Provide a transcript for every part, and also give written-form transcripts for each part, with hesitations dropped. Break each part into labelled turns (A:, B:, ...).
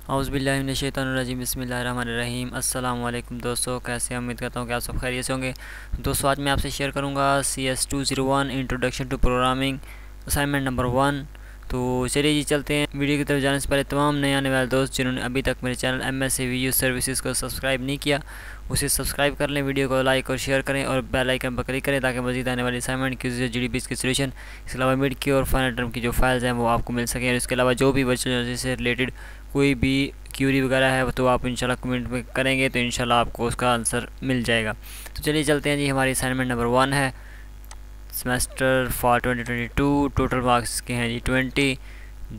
A: औज़ुबिल्लाहिमिनश्शैतानिर्रजीम बिस्मिल्लाहिर्रहमानिर्रहीम। अस्सलाम वालेकुम दोस्तों, कैसे हैं? उम्मीद करता हूँ कि आप सब खैरियत से होंगे। दोस्तों आज मैं आपसे शेयर करूँगा CS201 introduction to programming assignment number 1। तो चलिए जी चलते हैं। वीडियो की तरफ जाने से पहले तमाम नए आने वाले दोस्त जिन्होंने अभी तक मेरे चैनल MSc सर्विसेज को सब्सक्राइब नहीं किया, उसे सब्सक्राइब कर लें, वीडियो को लाइक और शेयर करें और बेल आइकन पर क्लिक करें ताकि मज़ीद आने वाली असाइनमेंट की GDP की सोल्यूशन, इसके अलावा मिड की और फाइनल टर्म की जो फाइल्स हैं वो आपको मिल सकें। और इसके अलावा जो भी वर्चुअल यूनिवर्सिटी से रिलेटेड कोई भी क्यूरी वगैरह है तो आप इंशाल्लाह कमेंट में करेंगे तो इंशाल्लाह आपको उसका आंसर मिल जाएगा। तो चलिए चलते हैं जी। हमारी असाइनमेंट नंबर 1 है सेमेस्टर फॉर 2022। टोटल मार्क्स के हैं जी 20।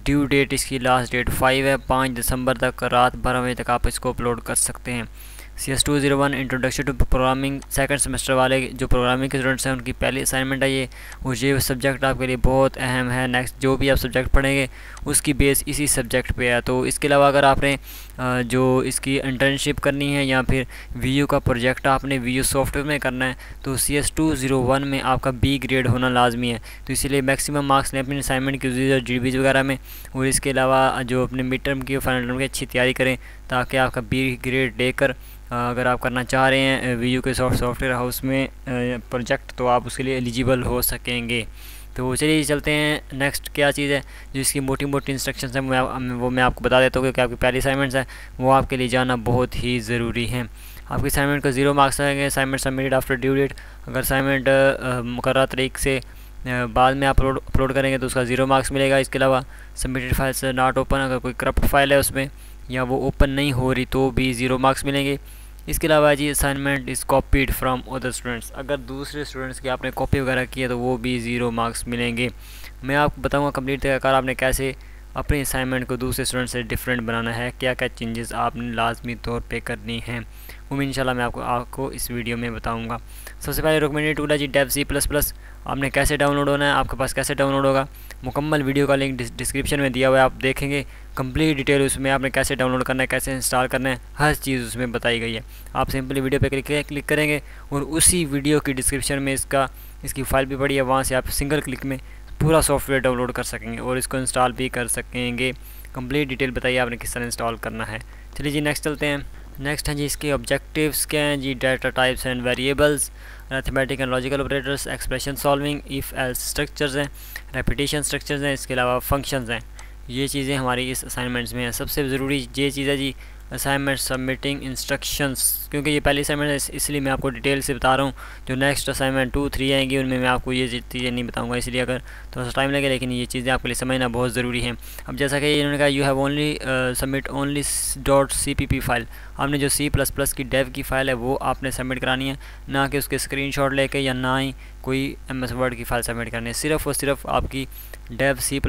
A: ड्यू डेट इसकी लास्ट डेट 5 है। 5 दिसंबर तक रात 12 बजे तक आप इसको अपलोड कर सकते हैं। CS201 introduction to programming second semester वाले जो प्रोग्रामिंग के स्टूडेंट्स हैं उनकी पहली असाइनमेंट है ये। और ये सब्जेक्ट आपके लिए बहुत अहम है। नेक्स्ट जो भी आप सब्जेक्ट पढ़ेंगे उसकी बेस इसी सब्जेक्ट पे है। तो इसके अलावा अगर आपने जो इसकी इंटर्नशिप करनी है या फिर VU का प्रोजेक्ट आपने VU सॉफ्टवेयर में करना है तो CS201 में आपका B ग्रेड होना लाजमी है। तो इसीलिए मैक्सिमम मार्क्स लें अपनी असाइनमेंट की GDP वगैरह में। और इसके अलावा जो अपने मिड टर्म की और फाइनल टर्म की अच्छी तैयारी करें ताकि आपका B ग्रेड लेकर अगर आप करना चाह रहे हैं VU के सॉफ्टवेयर हाउस में प्रोजेक्ट तो आप उसके लिए एलिजिबल हो सकेंगे। तो चलिए चलते हैं। नेक्स्ट क्या चीज़ है जो इसकी मोटी मोटी इंस्ट्रक्शंस हैं वो मैं आपको बता देता हूँ क्योंकि आपकी पहली असाइनमेंट्स हैं वो आपके लिए जाना बहुत ही ज़रूरी है। आपकी असाइनमेंट को 0 मार्क्स आएंगे। Assignment submitted after due date. अगर असाइनमेंट मुकर्रर तारीख से बाद में अपलोड करेंगे तो उसका 0 मार्क्स मिलेगा। इसके अलावा सबमिटेड फाइल्स नॉट ओपन, अगर कोई करप्ट फाइल है उसमें या वो ओपन नहीं हो रही तो भी 0 मार्क्स मिलेंगे। इसके अलावा जी assignment is copied from other students, अगर दूसरे स्टूडेंट्स की आपने कॉपी वगैरह की है तो वो भी 0 मार्क्स मिलेंगे। मैं आपको बताऊंगा कंप्लीट तरीक़ाकार आपने कैसे अपनी असाइनमेंट को दूसरे स्टूडेंट से डिफरेंट बनाना है, क्या क्या चेंजेस आपने लाजमी तौर पे करनी है, वो इंशाल्लाह मैं आपको इस वीडियो में बताऊंगा। सबसे पहले रिकमेंडेड टूल है जी डेव C++। आपने कैसे डाउनलोड होना है, आपके पास कैसे डाउनलोड होगा, मुकम्मल वीडियो का लिंक डिस्क्रिप्शन में दिया हुआ है, आप देखेंगे कंप्लीट डिटेल उसमें आपने कैसे डाउनलोड करना है, कैसे इंस्टॉल करना है, हर चीज़ उसमें बताई गई है। आप सिंपली वीडियो पे क्लिक करेंगे और उसी वीडियो की डिस्क्रिप्शन में इसकी फ़ाइल भी पड़ी है, वहाँ से आप सिंगल क्लिक में पूरा सॉफ्टवेयर डाउनलोड कर सकेंगे और इसको इंस्टॉल भी कर सकेंगे। कंप्लीट डिटेल बताइए आपने किस तरह इंस्टॉल करना है। चलिए जी नेक्स्ट चलते हैं। नेक्स्ट हैं जी इसके ऑब्जेक्टिव्स क्या हैं जी, data types and variables, arithmetic and logical operators, expression solving, if else structures हैं, रेपिटेशन स्ट्रक्चर्स हैं, इसके अलावा फंक्शंस हैं। ये चीज़ें हमारी इस असाइनमेंट्स में हैं। सबसे ज़रूरी ये चीज़ है जी असाइनमेंट सबमिटिंग इंस्ट्रक्शंस, क्योंकि ये पहली असाइनमेंट है इसलिए मैं आपको डिटेल से बता रहा हूँ। जो नेक्स्ट असाइनमेंट 2, 3 आएंगी उनमें मैं आपको ये चीज़ें नहीं बताऊँगा, इसलिए अगर थोड़ा सा टाइम लगे, लेकिन ये चीज़ें आपके लिए समझना बहुत ज़रूरी है। अब जैसा कि इन्होंने कहा you have only submit only .cpp file, आपने जो C++ की डेव की फ़ाइल है वो आपने सबमिट करानी है, ना कि उसके स्क्रीनशॉट लेके या ना ही कोई MS वर्ड की फ़ाइल सबमिट करनी है। सिर्फ़ और सिर्फ आपकी डेव C++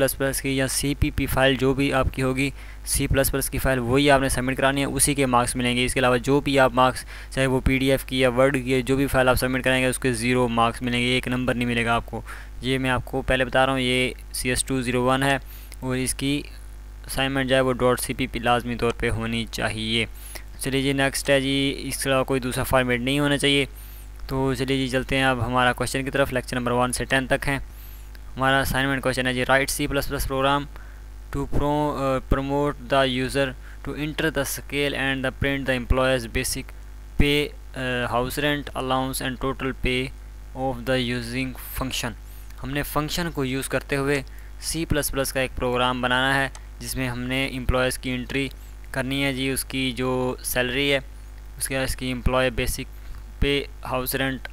A: की या CPP फाइल जो भी आपकी होगी C++ की फ़ाइल वही आपने सबमिट करानी है, उसी के मार्क्स मिलेंगे। इसके अलावा जो भी आप मार्क्स चाहे वो PDF की या वर्ड की जो भी फाइल आप सबमिट कराएंगे उसके 0 मार्क्स मिलेंगे, 1 नंबर नहीं मिलेगा आपको। ये मैं आपको पहले बता रहा हूँ। ये CS201 है और इसकी असाइनमेंट जो है वो .cpp लाजमी तौर पे होनी चाहिए। चलिए जी नेक्स्ट है जी, इसके अलावा कोई दूसरा फॉर्मेट नहीं होना चाहिए। तो चलिए जी चलते हैं अब हमारा क्वेश्चन की तरफ। लेक्चर नंबर 1 से 10 तक है। हमारा असाइनमेंट क्वेश्चन है जी, write C++ program to promote the user to enter the scale and the print the employees basic pay, house rent allowance and total pay of the using function। हमने function को use करते हुए C++ का एक programme बनाना है जिसमें हमने employees की एंट्री करनी है जी, उसकी जो सैलरी है उसके बाद इसकी एम्प्लॉय बेसिक पे, हाउस रेंट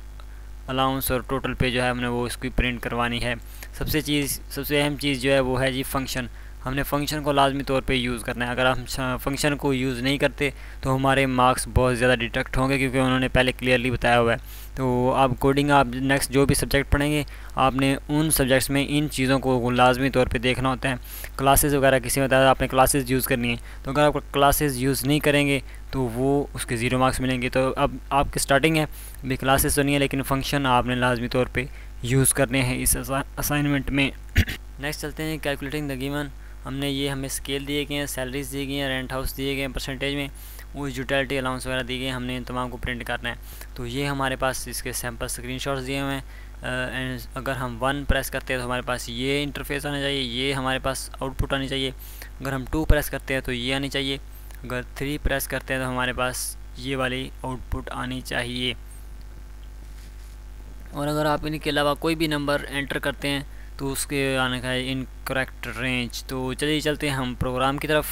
A: अलाउंस और टोटल पे जो है हमने वो उसकी प्रिंट करवानी है। सबसे अहम चीज़ जो है वो है जी फंक्शन। हमने फंक्शन को लाजमी तौर पे यूज़ करना है। अगर हम फंक्शन को यूज़ नहीं करते तो हमारे मार्क्स बहुत ज़्यादा डिडक्ट होंगे, क्योंकि उन्होंने पहले क्लियरली बताया हुआ है। तो आप कोडिंग आप नेक्स्ट जो भी सब्जेक्ट पढ़ेंगे आपने उन सब्जेक्ट्स में इन चीज़ों को लाजमी तौर पे देखना होता है। क्लासेस वगैरह किसी में बताया आपने क्लासेस यूज़ करनी है, तो अगर आप क्लासेस यूज़ नहीं करेंगे तो वो उसके 0 मार्क्स मिलेंगे। तो अब आपकी स्टार्टिंग है, अभी क्लासेस तो नहीं है, लेकिन फंक्शन आपने लाजमी तौर पर यूज़ करने हैं इस असाइनमेंट में। नेक्स्ट चलते हैं कैलकुलेटिंग द गिवन। हमें स्केल दिए गए हैं, सैलरीज दी गई हैं, रेंट हाउस दिए गए हैं परसेंटेज में, वो यूटिलिटी अलाउंस वगैरह दी गई हैं, हमने इन तमाम को प्रिंट करना है। तो ये हमारे पास इसके सैम्पल स्क्रीनशॉट्स दिए हुए हैं। एंड अगर हम 1 प्रेस करते हैं तो हमारे पास ये इंटरफेस आना चाहिए, ये हमारे पास आउटपुट आनी चाहिए। अगर हम 2 प्रेस करते हैं तो ये आनी चाहिए। अगर 3 प्रेस करते हैं तो हमारे पास ये वाली आउटपुट आनी चाहिए। और अगर आप इनके अलावा कोई भी नंबर एंटर करते हैं तो उसके आने का है इनकरेक्ट रेंज। तो चलिए चलते हैं हम प्रोग्राम की तरफ।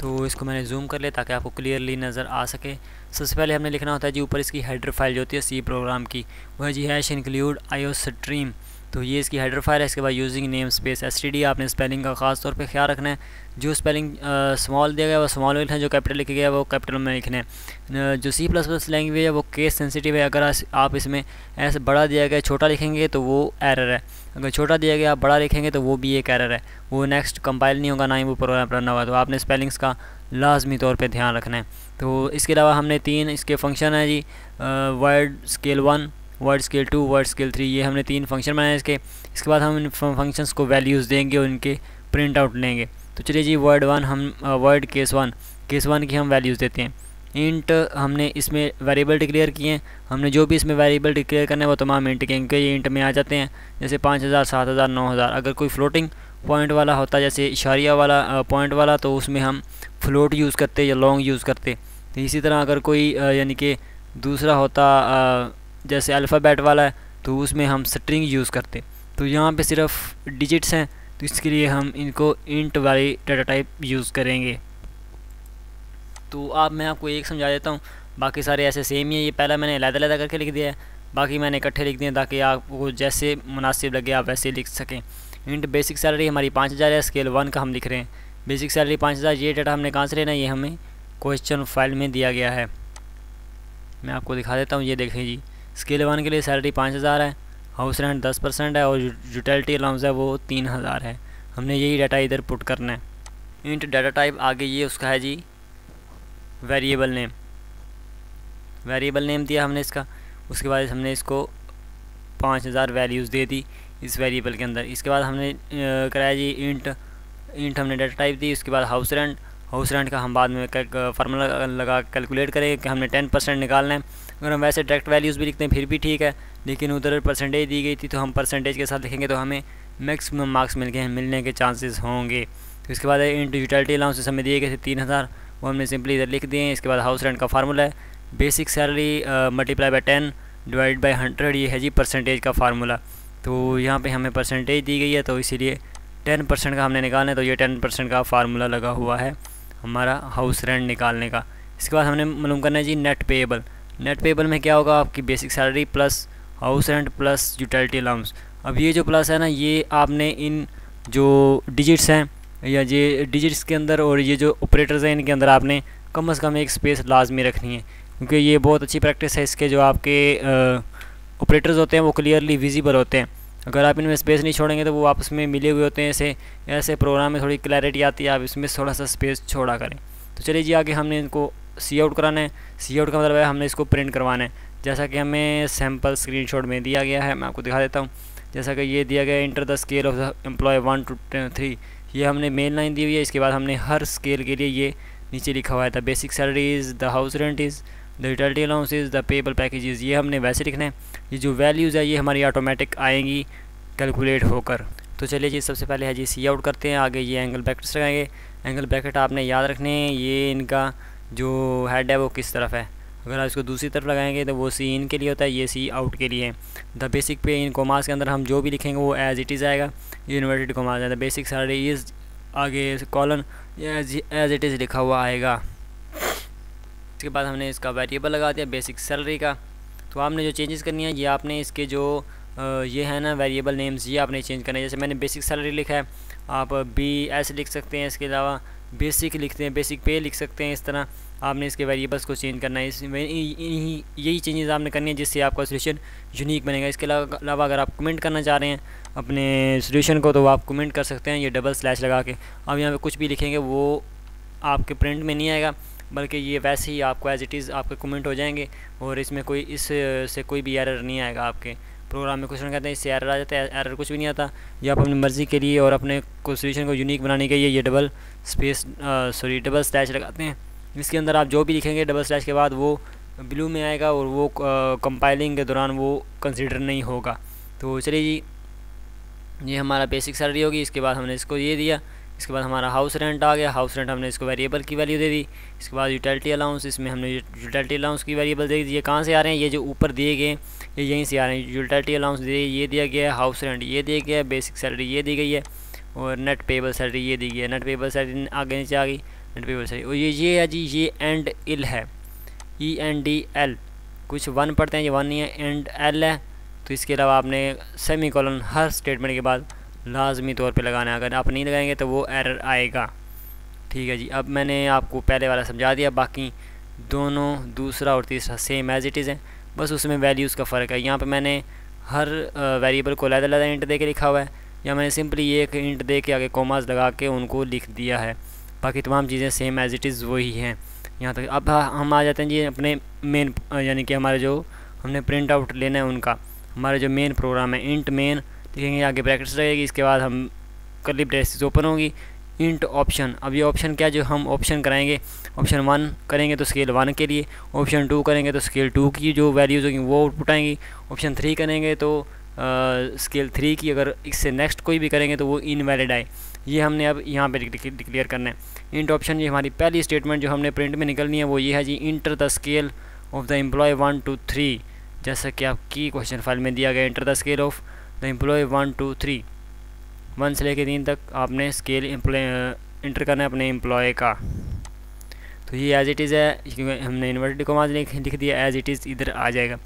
A: तो इसको मैंने जूम कर लिया ताकि आपको क्लियरली नज़र आ सके। सबसे पहले हमने लिखना होता है जी ऊपर इसकी हेडर फाइल जो होती है सी प्रोग्राम की, वह जी हैश इंक्लूड आईओ स्ट्रीम। तो ये इसकी हेडर फाइल है। इसके बाद यूजिंग नेम स्पेस एसटीडी, आपने स्पेलिंग का ख़ास तौर पे ख्याल रखना है। जो स्पेलिंग स्मॉल दिया गया है वो स्मॉल में लिखना है, जो कैपिटल लिखा गया है वो कैपिटल में लिखना है। जो C++ लैंग्वेज है वो केस सेंसिटिव है। अगर आप इसमें ऐसे बड़ा दिया गया छोटा लिखेंगे तो वो एरर है, अगर छोटा दिया गया आप बड़ा लिखेंगे तो वो भी एक एरर है, वो नेक्स्ट कंपाइल नहीं होगा, ना ही वो प्रोग्राम रन होगा। तो आपने स्पेलिंग्स का लाजमी तौर पे ध्यान रखना है। तो इसके अलावा हमने 3 इसके फंक्शन है जी, word scale 1, word scale 2, word scale 3, ये हमने 3 फंक्शन बनाए इसके। इसके बाद हम इन फंक्शंस को वैल्यूज़ देंगे और इनके प्रिंट आउट लेंगे। तो चलिए जी वर्ड 1 हम वर्ड केस 1 की हम वैल्यूज़ देते हैं। इंट हमने इसमें वेरिएबल डिक्लेयर किए हैं, हमने जो भी इसमें वेरिएबल डिक्लेयर करना है वो तमाम इंट के, क्योंकि ये इंट में आ जाते हैं। जैसे 5000, 7000, 9000। अगर कोई फ्लोटिंग पॉइंट वाला होता है जैसे इशारिया वाला पॉइंट वाला, तो उसमें हम फ्लोट यूज़ करते या लॉन्ग यूज़ करते। तो इसी तरह अगर कोई यानी कि दूसरा होता जैसे अल्फ़ाबेट वाला है तो उसमें हम स्ट्रिंग यूज़ करते। तो यहाँ पे सिर्फ डिजिट्स हैं तो इसके लिए हम इनको इंट वाली डाटा टाइप यूज़ करेंगे। तो मैं आपको एक समझा देता हूँ, बाकी सारे ऐसे सेम ही है। ये पहला मैंने अलग-अलग करके लिख दिया है, बाकी मैंने इकट्ठे लिख दिए ताकि आपको जैसे मुनासिब लगे आप वैसे लिख सकें। इंट बेसिक सैलरी हमारी 5000 है, स्केल 1 का हम लिख रहे हैं। बेसिक सैलरी 5000, ये डाटा हमने कहाँ से लेना है, ये हमें क्वेश्चन फाइल में दिया गया है। मैं आपको दिखा देता हूँ, ये देखें जी स्केल 1 के लिए सैलरी 5000 है, हाउस रेंट 10% है और यूटिलिटी अलाउंस है वो 3000 है। हमने यही डाटा इधर पुट करना है। इंट डाटा टाइप आगे ये उसका है जी वेरिएबल नेम, वेरिएबल नेम दिया हमने इसका। उसके बाद हमने इसको 5000 वैल्यूज़ दे दी इस वेरिएबल के अंदर। इसके बाद हमने कराया जी इंट हमने डाटा टाइप दी। उसके बाद हाउस रेंट का हम बाद में फार्मूला लगा कैलकुलेट करेंगे कि हमने 10% निकालना है। अगर हम वैसे डायरेक्ट वैल्यूज़ भी लिखते हैं फिर भी ठीक है, लेकिन उधर परसेंटेज दी गई थी तो हम परसेंटेज के साथ लिखेंगे तो हमें मैक्सिमम मार्क्स मिलने के चांसेस होंगे। तो इसके बाद इंट यूटिलिटी अलाउंसेस हमें दिए गए थे 3000, वो हमने सिंपली इधर लिख दिए हैं। इसके बाद हाउस रेंट का फार्मूला है basic salary multiply by 10 divide by 100, ये है जी परसेंटेज का फार्मूला। तो यहाँ पे हमें परसेंटेज दी गई है तो इसीलिए 10% का हमने निकालना है, तो ये 10% का फार्मूला लगा हुआ है हमारा हाउस रेंट निकालने का। इसके बाद हमने मालूम करना है जी नेट पेएबल। नेट पेएबल में क्या होगा, आपकी basic salary plus house rent plus utility allowance. अब ये जो प्लस है ना, ये आपने इन जो डिजिट्स हैं या ये डिजिट्स के अंदर और ये जो ऑपरेटर्स हैं इनके अंदर आपने कम से कम एक स्पेस लाजमी रखनी है, क्योंकि ये बहुत अच्छी प्रैक्टिस है। इसके जो आपके ऑपरेटर्स होते हैं वो क्लियरली विजिबल होते हैं। अगर आप इनमें स्पेस नहीं छोड़ेंगे तो वो आपस में मिले हुए होते हैं। ऐसे प्रोग्राम में थोड़ी क्लैरिटी आती है, आप इसमें थोड़ा सा स्पेस छोड़ा करें। तो चलिए जी आगे हमने इनको सी आउट कराना है। सी आउट का मतलब है हमने इसको प्रिंट करवाना है, जैसा कि हमें सैम्पल स्क्रीनशॉट में दिया गया है। मैं आपको दिखा देता हूँ, जैसा कि ये दिया गया है enter the scale of the employ 1 to 3, ये हमने मेन लाइन दी हुई है। इसके बाद हमने हर स्केल के लिए ये नीचे लिखा हुआ है the basic salary is, the house rent is, the utility allowance is, the payable packages. ये हमने वैसे लिखना है। ये जो वैल्यूज़ है ये हमारी ऑटोमेटिक आएंगी कैलकुलेट होकर। तो चलिए जी सबसे पहले है जी सी आउट करते हैं। आगे ये एंगल ब्रैकेट्स लगाएंगे। एंगल ब्रैकेट आपने याद रखने हैं, ये इनका जो हेड है वो किस तरफ है। अगर आप इसको दूसरी तरफ लगाएंगे तो वो सी इन के लिए होता है, ये सी आउट के लिए है। द बेसिक पे इन कोमास के अंदर हम जो भी लिखेंगे वो एज इट इज़ आएगा, ये इन्वर्टेड कोमास है। द बेसिक सैलरी इज़, आगे कॉलन एज इट इज़ लिखा हुआ आएगा। इसके बाद हमने इसका वेरिएबल लगा दिया बेसिक सैलरी का। तो आपने जो चेंजेस करनी है ये आपने इसके जो ये है ना वेरिएबल नेम्स, ये आपने चेंज करना है। जैसे मैंने बेसिक सैलरी लिखा है, आप बी ऐसे लिख सकते हैं। इसके अलावा बेसिक लिखते हैं, बेसिक पे लिख सकते हैं। इस तरह आपने इसके वेरिएबल्स को चेंज करना है। इसमें यही चेंजेस आपने करनी है जिससे आपका सोल्यूशन यूनिक बनेगा। इसके अलावा अगर आप कमेंट करना चाह रहे हैं अपने सोल्यूशन को तो आप कमेंट कर सकते हैं ये डबल स्लैश लगा के। अब यहाँ पे कुछ भी लिखेंगे वो आपके प्रिंट में नहीं आएगा, बल्कि ये वैसे ही आपको एज इट इज़ आपके कमेंट हो जाएंगे और इसमें कोई इससे कोई भी एरर नहीं आएगा। आपके प्रोग्राम में क्वेश्चन कहते हैं इससे एरर आ जाता है, एरर कुछ भी नहीं आता। ये आप अपनी मर्ज़ी के लिए और अपने सोल्यूशन को यूनिक बनाने के लिए ये डबल स्लैश लगाते हैं। इसके अंदर आप जो भी लिखेंगे डबल स्लैश के बाद वो ब्लू में आएगा और वो कंपाइलिंग के दौरान वो कंसिडर नहीं होगा। तो चलिए जी ये हमारा बेसिक सैलरी होगी। इसके बाद हमने इसको ये दिया, इसके बाद हमारा हाउस रेंट आ गया। हाउस रेंट हमने इसको वेरिएबल की वैल्यू दे दी। इसके बाद यूटिलिटी अलाउंस, इसमें हमने यूटिलिटी अलाउंस की वेरिएबल दे दी। ये कहाँ से आ रहे हैं, ये जो ऊपर दिए गए ये यहीं से आ रहे हैं। यूटिलिटी अलाउंस ये दिया गया है, हाउस रेंट ये दिया गया है, बेसिक सैलरी ये दी गई है और नेट पेबल सैलरी ये दी गई है। नेट पेबल सैलरी आगे नीचे आ गई, नेट पेबल सैलरी। और ये है जी, ये एंड इल है, ENDL। कुछ 1 पढ़ते हैं, ये 1 नहीं है, एंड L है। तो इसके अलावा आपने सेमी कॉलन हर स्टेटमेंट के बाद लाजमी तौर पे लगाना है। अगर आप नहीं लगाएंगे तो वो एरर आएगा। ठीक है जी, अब मैंने आपको पहले वाला समझा दिया। बाकी दोनों दूसरा और तीसरा सेम एज इट इज़ है, बस उसमें वैल्यूज़ का फ़र्क है। यहाँ पे मैंने हर वेरिएबल को अलग-अलग इंट दे के लिखा हुआ है, या मैंने सिंपली ये एक इंट दे के आगे कॉमास लगा के उनको लिख दिया है। बाकी तमाम चीज़ें सेम एज इट इज़ वही हैं यहाँ तक। अब हम आ जाते हैं जी अपने मेन, यानी कि हमारे जो हमने प्रिंट आउट लेना है उनका। हमारा जो मेन प्रोग्राम है इंट मेन लिखेंगे, आगे ब्रैकेट्स रहेगी, इसके बाद हम कर्ली ब्रेसेस ओपन होगी, इंट ऑप्शन। अब ये ऑप्शन क्या, जो हम ऑप्शन कराएंगे, ऑप्शन 1 करेंगे तो स्केल 1 के लिए, ऑप्शन 2 करेंगे तो स्केल 2 की जो वैल्यूज़ होगी वो आउटपुट आएंगी, ऑप्शन 3 करेंगे तो स्केल 3 की, अगर इससे नेक्स्ट कोई भी करेंगे तो वो इनवैलिड आए। ये हमने अब यहाँ पे डिक्लेयर करना है। इंट ऑप्शन, ये हमारी पहली स्टेटमेंट जो हमने प्रिंट में निकलनी है वो ये है जी, enter the scale of the employ 1 to 3। जैसा कि आपकी क्वेश्चन फाइल में दिया गया, enter the scale of the employ 1 to 3, 1 से लेकर 3 तक आपने स्केल इंटर करना है अपने एम्प्लॉय का। तो ये एज इट इज़ है, क्योंकि हमने इन्वर्टेड कॉमास लिख दिया, एज इट इज़ इधर आ जाएगा।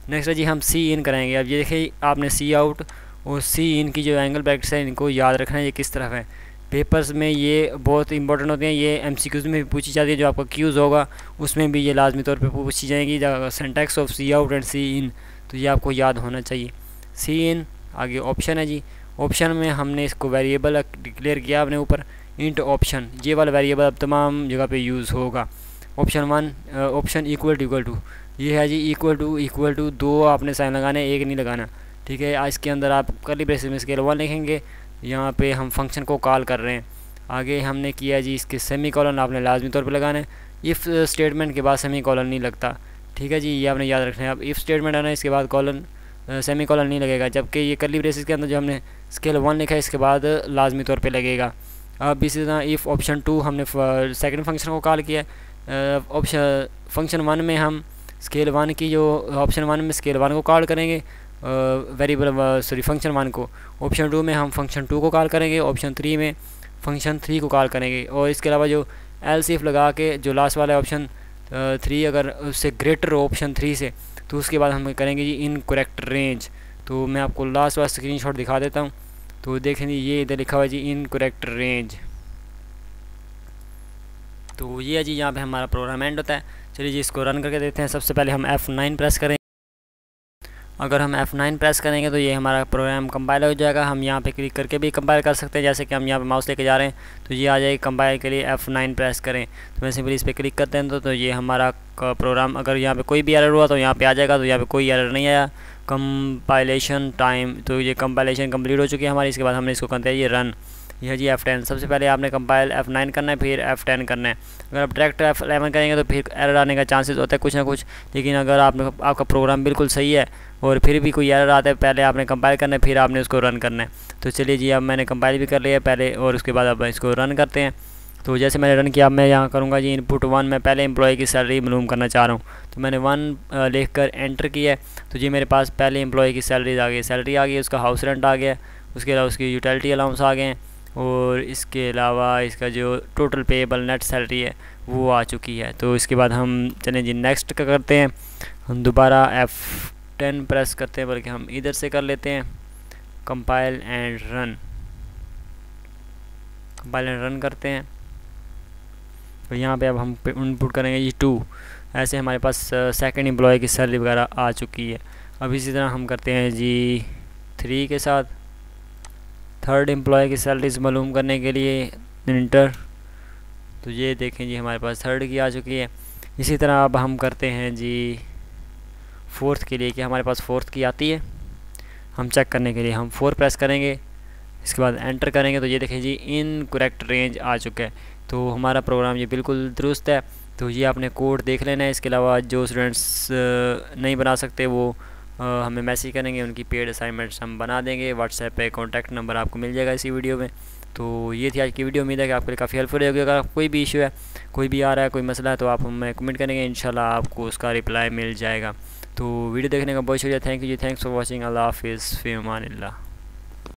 A: नेक्स्ट है जी, हम सी इन कराएंगे। अब ये देखिए, आपने सी आउट और सी इन की जो एंगल ब्रैकेट्स है इनको याद रखना है, ये किस तरफ है। पेपर्स में ये बहुत इंपॉर्टेंट होते हैं, ये MCQs में भी पूछी जाती है, जो आपका क्यूज़ होगा उसमें भी ये लाजमी तौर पे पूछी जाएगी, syntax of cout and cin. तो ये आपको याद होना चाहिए। सी इन आगे ऑप्शन है जी, ऑप्शन में हमने इसको वेरिएबल डिक्लेयर किया अपने ऊपर, इंट ऑप्शन। ये वाला वेरिएबल अब तमाम जगह पे यूज़ होगा। ऑप्शन 1 ऑप्शन इक्वल टू, ये है जी इक्वल टू 2 आपने साइन लगाना है, 1 नहीं लगाना। ठीक है, इसके अंदर आप कर्ली ब्रेसेस में स्केल 1 लिखेंगे, यहाँ पे हम फंक्शन को कॉल कर रहे हैं। आगे हमने किया जी, इसके सेमी कॉलन आपने लाजमी तौर पे लगाना है। इफ़ स्टेटमेंट के बाद सेमी कॉलन नहीं लगता। ठीक है जी, ये आपने याद रखना है। अब इफ़ स्टेटमेंट है ना, इसके बाद कॉलन सेमी कॉलन नहीं लगेगा, जबकि ये कर्ली ब्रेसेस के अंदर जो हमने स्केल 1 लिखा है इसके बाद लाजमी तौर पे लगेगा। अब इसी तरह इफ़ ऑप्शन 2 हमने सेकंड फंक्शन को कॉल किया है। ऑप्शन फंक्शन 1 में हम स्केल 1 की जो ऑप्शन 1 में स्केल 1 को कॉल करेंगे वेरिएबल फंक्शन 1 को। ऑप्शन 2 में हम फंक्शन 2 को कॉल करेंगे, ऑप्शन 3 में फंक्शन 3 को कॉल करेंगे। और इसके अलावा जो एल्स इफ लगा के जो लास्ट वाला ऑप्शन 3 अगर उससे ग्रेटर हो ऑप्शन 3 से, तो उसके बाद हम करेंगे जी इनकरेक्ट रेंज। तो मैं आपको लास्ट वाला स्क्रीनशॉट दिखा देता हूँ। तो देखें जी, ये इधर लिखा हुआ है जी इनकरेक्ट रेंज। तो ये है जी, यहाँ पे हमारा प्रोग्राम एंड होता है। चलिए जी, इसको रन करके देखते हैं। सबसे पहले हम F9 प्रेस करें। अगर हम F9 प्रेस करेंगे तो ये हमारा प्रोग्राम कंपाइल हो जाएगा। हम यहाँ पे क्लिक करके भी कंपाइल कर सकते हैं, जैसे कि हम यहाँ पे माउस लेके जा रहे हैं तो ये आ जाएगी। कंपाइल के लिए F9 प्रेस करें, तो मैं सिंपली इस पर क्लिक करते हैं तो ये हमारा प्रोग्राम, अगर यहाँ पे कोई भी एरर हुआ तो यहाँ पे आ जाएगा। तो यहाँ पे कोई एरर नहीं आया। कंपाइलेशन टाइम, तो ये कंपाइलेशन कंप्लीट हो चुकी है हमारी। इसके बाद हमने इसको करते हैं ये रन। यह है जी F10। सबसे पहले आपने कंपाइल F9 करना है, फिर F10 करना है। अगर आप डायरेक्ट F11 करेंगे तो फिर एरर आने का चांसेस होता है कुछ ना कुछ। लेकिन अगर आपका प्रोग्राम बिल्कुल सही है और फिर भी कोई एरर आता है, पहले आपने कंपाइल करना है, फिर आपने उसको रन करना है। तो चलिए जी, अब मैंने कंपाइल भी कर लिया पहले, और उसके बाद अब इसको रन करते हैं। तो जैसे मैंने रन किया, अब मैं यहाँ करूँगा जी इनपुट 1। मैं पहले एम्प्लॉय की सैलरी मालूम करना चाह रहा हूँ, तो मैंने 1 लिख कर एंटर किया है। तो जी मेरे पास पहले एम्प्लॉय की सैलरी आ गई, उसका हाउस रेंट आ गया, उसके अलावा उसकी यूटिलिटी अलाउंस आ गए हैं, और इसके अलावा इसका जो टोटल पेएबल नेट सैलरी है वो आ चुकी है। तो इसके बाद हम चलें जी नेक्स्ट का करते हैं। हम दोबारा F10 प्रेस करते हैं, बल्कि हम इधर से कर लेते हैं compile and run. Compile and run करते हैं। तो यहाँ पे अब हम इनपुट करेंगे जी 2। ऐसे हमारे पास सेकंड एम्प्लॉय की सैलरी वगैरह आ चुकी है। अब इसी तरह हम करते हैं जी 3 के साथ थर्ड एम्प्लॉय की सैलरीज मालूम करने के लिए इंटर। तो ये देखें जी, हमारे पास थर्ड की आ चुकी है। इसी तरह अब हम करते हैं जी फोर्थ के लिए, कि हमारे पास फोर्थ की आती है। हम चेक करने के लिए हम 4 प्रेस करेंगे, इसके बाद एंटर करेंगे। तो ये देखें जी इनकरेक्ट रेंज आ चुका है। तो हमारा प्रोग्राम ये बिल्कुल दुरुस्त है। तो ये आपने कोड देख लेना है। इसके अलावा जो स्टूडेंट्स नहीं बना सकते वो हमें मैसेज करेंगे, उनकी पेड असाइनमेंट्स हम बना देंगे। व्हाट्सएप पे कॉन्टैक्ट नंबर आपको मिल जाएगा इसी वीडियो में। तो ये थी आज की वीडियो। उम्मीद है कि आपके लिए काफ़ी हेल्पफुल होगी। अगर कोई भी इशू है, कोई भी आ रहा है, कोई मसला है, तो आप हमें कमेंट करेंगे, इंशाल्लाह आपको उसका रिप्लाई मिल जाएगा। तो वीडियो देखने का बहुत शुक्रिया। थैंक यू जी, थैंक्स फॉर वॉचिंग। अल्लाह हाफिज़, फ़ी अमानिल्लाह।